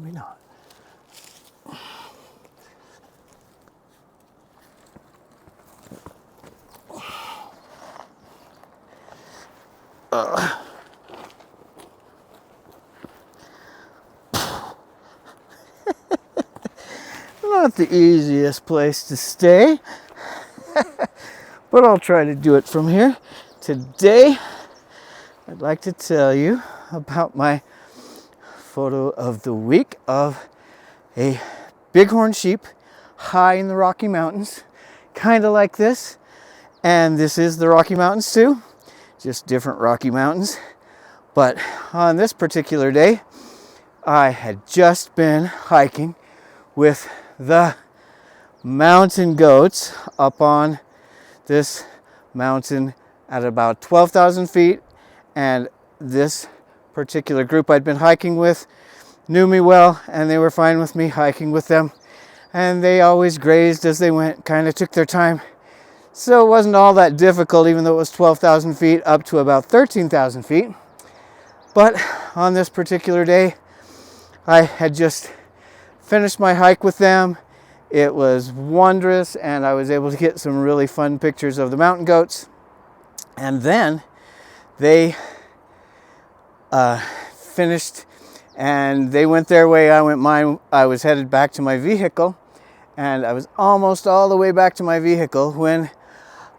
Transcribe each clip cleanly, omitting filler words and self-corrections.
maybe not. Not the easiest place to stay, but I'll try to do it from here. Today, I'd like to tell you about my photo of the week of a bighorn sheep high in the Rocky Mountains, kind of like this. And this is the Rocky Mountains too, just different Rocky Mountains. But on this particular day, I had just been hiking with the mountain goats up on this mountain at about 12,000 feet. And this particular group I'd been hiking with knew me well, and they were fine with me hiking with them. And they always grazed as they went, kind of took their time. So it wasn't all that difficult, even though it was 12,000 feet up to about 13,000 feet. But on this particular day, I had just finished my hike with them. It was wondrous, and I was able to get some really fun pictures of the mountain goats. And then they finished, and they went their way, I went mine. I was headed back to my vehicle, and I was almost all the way back to my vehicle when,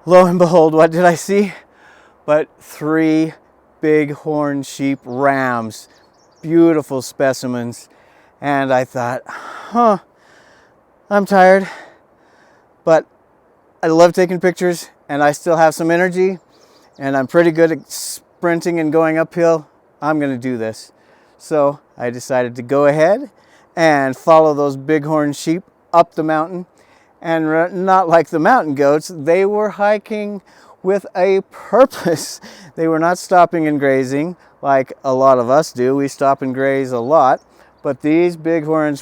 lo and behold, what did I see? But 3 bighorn sheep rams, beautiful specimens. And I thought, I'm tired, but I love taking pictures, and I still have some energy, and I'm pretty good at sprinting and going uphill. I'm going to do this. So I decided to go ahead and follow those bighorn sheep up the mountain. And not like the mountain goats, they were hiking with a purpose. They were not stopping and grazing like a lot of us do. We stop and graze a lot. But these bighorns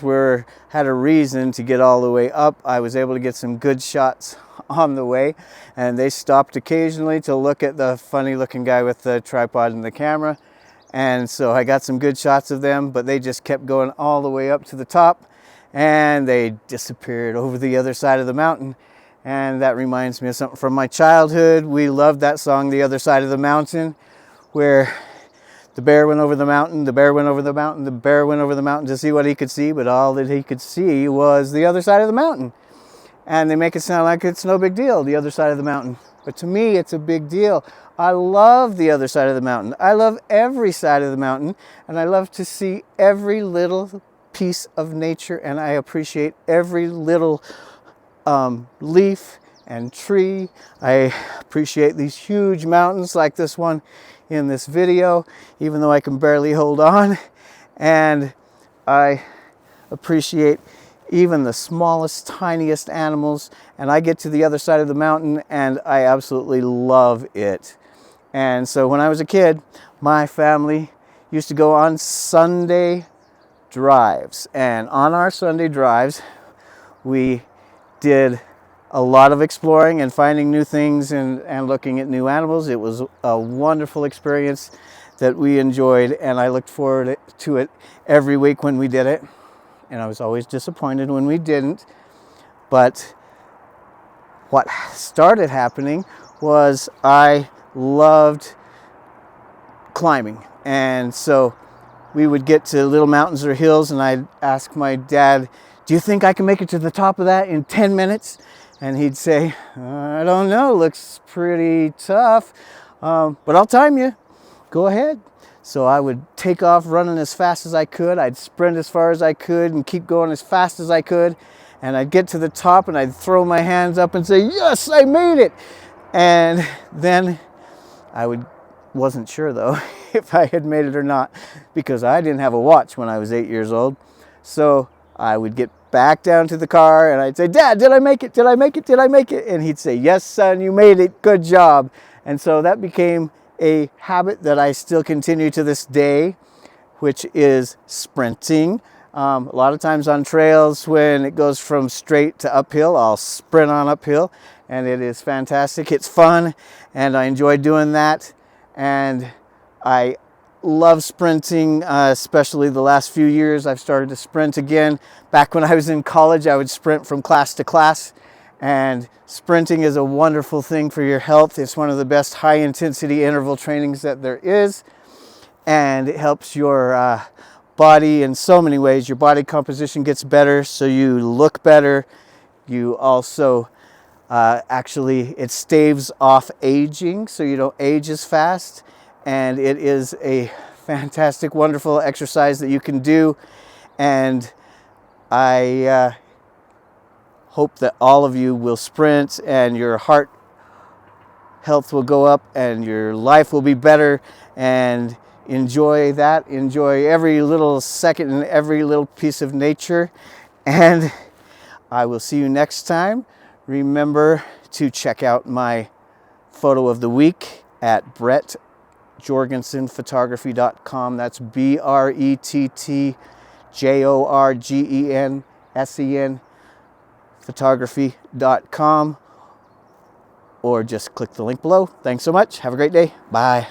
had a reason to get all the way up. I was able to get some good shots on the way, and they stopped occasionally to look at the funny looking guy with the tripod and the camera. And so I got some good shots of them, but they just kept going all the way up to the top, and they disappeared over the other side of the mountain. And that reminds me of something from my childhood. We loved that song, The Other Side of the Mountain, where the bear went over the mountain, the bear went over the mountain, the bear went over the mountain to see what he could see, but all that he could see was the other side of the mountain. And they make it sound like it's no big deal, the other side of the mountain. But to me, it's a big deal. I love the other side of the mountain. I love every side of the mountain, and I love to see every little piece of nature, and I appreciate every little leaf and tree. I appreciate these huge mountains like this one in this video, even though I can barely hold on. And I appreciate even the smallest, tiniest animals. And I get to the other side of the mountain, and I absolutely love it. And so when I was a kid, my family used to go on Sunday drives. And on our Sunday drives, we did a lot of exploring and finding new things and looking at new animals. It was a wonderful experience that we enjoyed, and I looked forward to it every week when we did it. And I was always disappointed when we didn't. But what started happening was I loved climbing. And so we would get to little mountains or hills, and I'd ask my dad, do you think I can make it to the top of that in 10 minutes? And he'd say, I don't know, looks pretty tough, but I'll time you. Go ahead. So I would take off running as fast as I could. I'd sprint as far as I could and keep going as fast as I could. And I'd get to the top, and I'd throw my hands up and say, yes, I made it. And then wasn't sure though if I had made it or not, because I didn't have a watch when I was 8 years old. So I would get back down to the car, and I'd say, Dad, did I make it? Did I make it? Did I make it? And he'd say, yes, son, you made it. Good job. And so that became a habit that I still continue to this day, which is sprinting. A lot of times on trails, when it goes from straight to uphill, I'll sprint on uphill, and it is fantastic. It's fun, and I enjoy doing that. And I love sprinting, especially the last few years. I've started to sprint again. Back when I was in college, I would sprint from class to class. And sprinting is a wonderful thing for your health. It's one of the best high intensity interval trainings that there is. And it helps your body in so many ways. Your body composition gets better, so you look better. You also actually, it staves off aging, so you don't age as fast. And it is a fantastic, wonderful exercise that you can do. And I hope that all of you will sprint and your heart health will go up and your life will be better, and enjoy that. Enjoy every little second and every little piece of nature. And I will see you next time. Remember to check out my photo of the week at brettjorgensenphotography.com. That's BRETTJORGENSEN photography.com, or just click the link below. Thanks so much. Have a great day. Bye.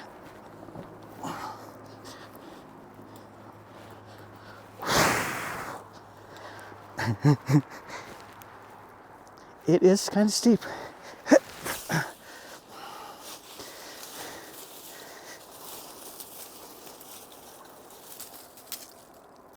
It is kind of steep.